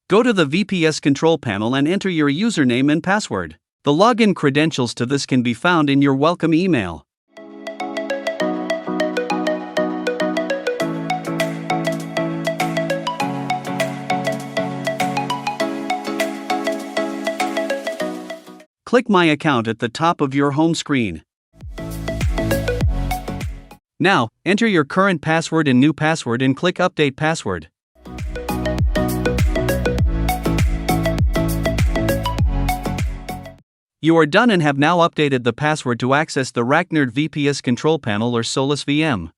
Go to the VPS Control Panel and enter your username and password. The login credentials to this can be found in your welcome email. Click My Account at the top of your home screen. Now, enter your current password and new password and click Update Password. You are done and have now updated the password to access the RackNerd VPS Control Panel or SolusVM.